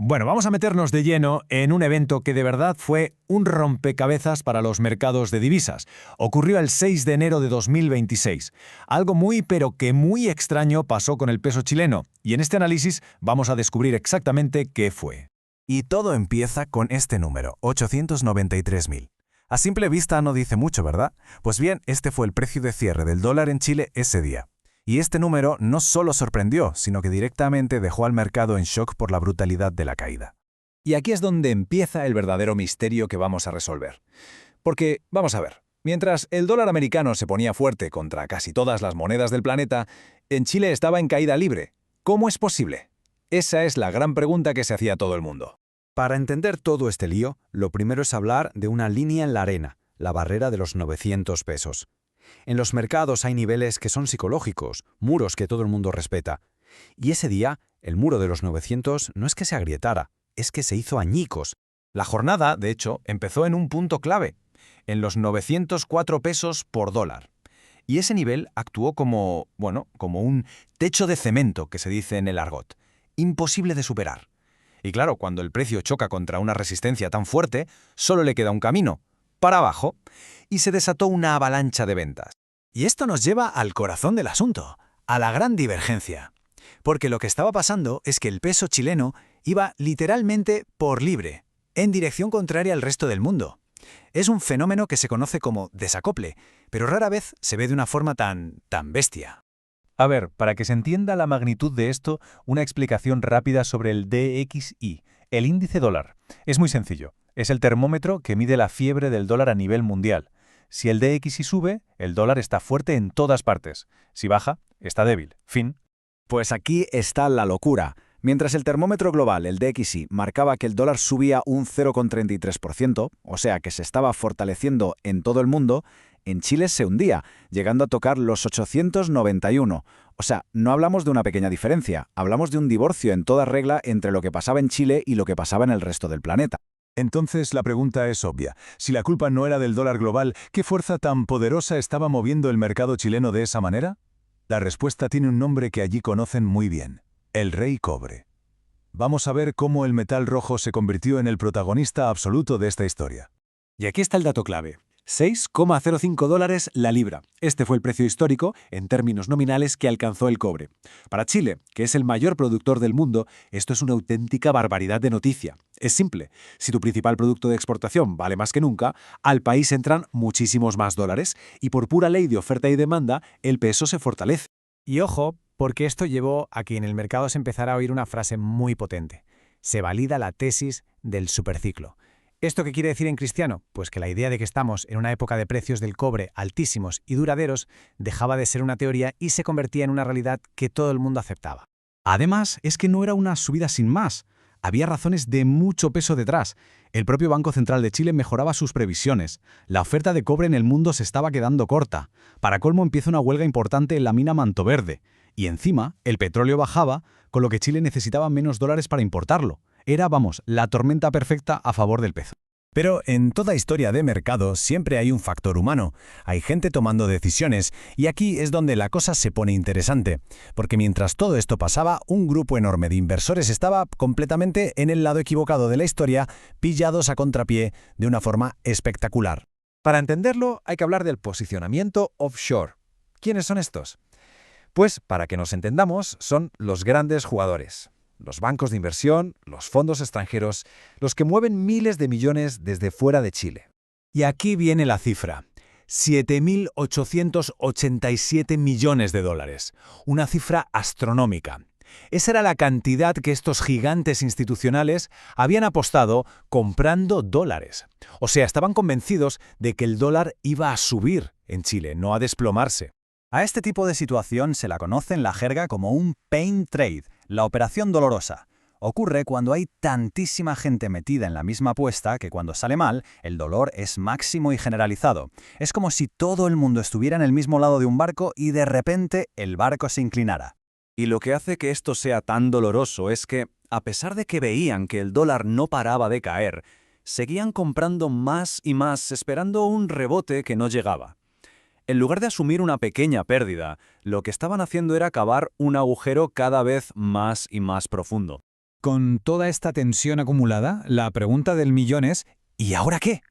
Bueno, vamos a meternos de lleno en un evento que de verdad fue un rompecabezas para los mercados de divisas. Ocurrió el 6 de enero de 2026. Algo muy pero que muy extraño pasó con el peso chileno, y en este análisis vamos a descubrir exactamente qué fue. Y todo empieza con este número, 893.000. A simple vista no dice mucho, ¿verdad? Pues bien, este fue el precio de cierre del dólar en Chile ese día. Y este número no solo sorprendió, sino que directamente dejó al mercado en shock por la brutalidad de la caída. Y aquí es donde empieza el verdadero misterio que vamos a resolver. Porque, vamos a ver, mientras el dólar americano se ponía fuerte contra casi todas las monedas del planeta, en Chile estaba en caída libre. ¿Cómo es posible? Esa es la gran pregunta que se hacía todo el mundo. Para entender todo este lío, lo primero es hablar de una línea en la arena, la barrera de los 900 pesos. En los mercados hay niveles que son psicológicos, muros que todo el mundo respeta. Y ese día, el muro de los 900 no es que se agrietara, es que se hizo añicos. La jornada, de hecho, empezó en un punto clave, en los 904 pesos por dólar. Y ese nivel actuó como un techo de cemento, que se dice en el argot, imposible de superar. Y claro, cuando el precio choca contra una resistencia tan fuerte, solo le queda un camino, para abajo, y se desató una avalancha de ventas. Y esto nos lleva al corazón del asunto, a la gran divergencia. Porque lo que estaba pasando es que el peso chileno iba literalmente por libre, en dirección contraria al resto del mundo. Es un fenómeno que se conoce como desacople, pero rara vez se ve de una forma tan bestia. A ver, para que se entienda la magnitud de esto, una explicación rápida sobre el DXY, el índice dólar. Es muy sencillo. Es el termómetro que mide la fiebre del dólar a nivel mundial. Si el DXY sube, el dólar está fuerte en todas partes. Si baja, está débil. Fin. Pues aquí está la locura. Mientras el termómetro global, el DXY, marcaba que el dólar subía un 0,33%, o sea que se estaba fortaleciendo en todo el mundo, en Chile se hundía, llegando a tocar los 891. O sea, no hablamos de una pequeña diferencia, hablamos de un divorcio en toda regla entre lo que pasaba en Chile y lo que pasaba en el resto del planeta. Entonces la pregunta es obvia. Si la culpa no era del dólar global, ¿qué fuerza tan poderosa estaba moviendo el mercado chileno de esa manera? La respuesta tiene un nombre que allí conocen muy bien: el rey cobre. Vamos a ver cómo el metal rojo se convirtió en el protagonista absoluto de esta historia. Y aquí está el dato clave. 6,05 dólares la libra. Este fue el precio histórico, en términos nominales, que alcanzó el cobre. Para Chile, que es el mayor productor del mundo, esto es una auténtica barbaridad de noticia. Es simple. Si tu principal producto de exportación vale más que nunca, al país entran muchísimos más dólares y por pura ley de oferta y demanda, el peso se fortalece. Y ojo, porque esto llevó a que en el mercado se empezara a oír una frase muy potente. Se valida la tesis del superciclo. ¿Esto qué quiere decir en cristiano? Pues que la idea de que estamos en una época de precios del cobre altísimos y duraderos dejaba de ser una teoría y se convertía en una realidad que todo el mundo aceptaba. Además, es que no era una subida sin más. Había razones de mucho peso detrás. El propio Banco Central de Chile mejoraba sus previsiones. La oferta de cobre en el mundo se estaba quedando corta. Para colmo empieza una huelga importante en la mina Mantoverde. Y encima, el petróleo bajaba, con lo que Chile necesitaba menos dólares para importarlo. Era, la tormenta perfecta a favor del peso. Pero en toda historia de mercado siempre hay un factor humano. Hay gente tomando decisiones y aquí es donde la cosa se pone interesante. Porque mientras todo esto pasaba, un grupo enorme de inversores estaba completamente en el lado equivocado de la historia, pillados a contrapié de una forma espectacular. Para entenderlo, hay que hablar del posicionamiento offshore. ¿Quiénes son estos? Pues, para que nos entendamos, son los grandes jugadores. Los bancos de inversión, los fondos extranjeros, los que mueven miles de millones desde fuera de Chile. Y aquí viene la cifra. 7.887 millones de dólares. Una cifra astronómica. Esa era la cantidad que estos gigantes institucionales habían apostado comprando dólares. O sea, estaban convencidos de que el dólar iba a subir en Chile, no a desplomarse. A este tipo de situación se la conoce en la jerga como un pain trade, la operación dolorosa. Ocurre cuando hay tantísima gente metida en la misma apuesta que cuando sale mal, el dolor es máximo y generalizado. Es como si todo el mundo estuviera en el mismo lado de un barco y de repente el barco se inclinara. Y lo que hace que esto sea tan doloroso es que, a pesar de que veían que el dólar no paraba de caer, seguían comprando más y más esperando un rebote que no llegaba. En lugar de asumir una pequeña pérdida, lo que estaban haciendo era cavar un agujero cada vez más y más profundo. Con toda esta tensión acumulada, la pregunta del millón es ¿y ahora qué?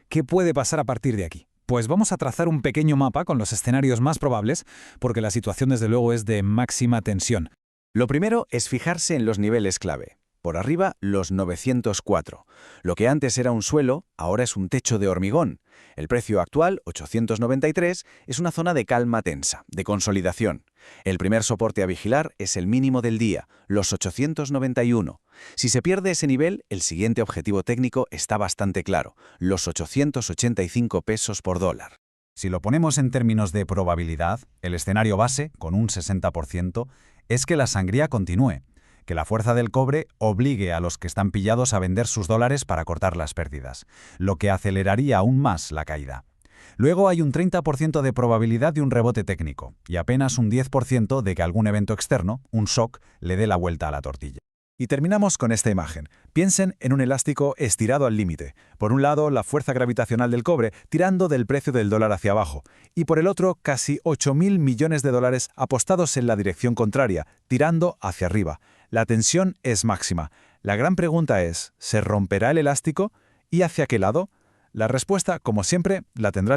¿Qué puede pasar a partir de aquí? Pues vamos a trazar un pequeño mapa con los escenarios más probables, porque la situación desde luego es de máxima tensión. Lo primero es fijarse en los niveles clave. Por arriba, los 904. Lo que antes era un suelo, ahora es un techo de hormigón. El precio actual, 893, es una zona de calma tensa, de consolidación. El primer soporte a vigilar es el mínimo del día, los 891. Si se pierde ese nivel, el siguiente objetivo técnico está bastante claro, los 885 pesos por dólar. Si lo ponemos en términos de probabilidad, el escenario base, con un 60%, es que la sangría continúe, que la fuerza del cobre obligue a los que están pillados a vender sus dólares para cortar las pérdidas, lo que aceleraría aún más la caída. Luego hay un 30% de probabilidad de un rebote técnico y apenas un 10% de que algún evento externo, un shock, le dé la vuelta a la tortilla. Y terminamos con esta imagen. Piensen en un elástico estirado al límite. Por un lado, la fuerza gravitacional del cobre tirando del precio del dólar hacia abajo. Y por el otro, casi 8.000 millones de dólares apostados en la dirección contraria, tirando hacia arriba. La tensión es máxima. La gran pregunta es, ¿se romperá el elástico? ¿Y hacia qué lado? La respuesta, como siempre, la tendrá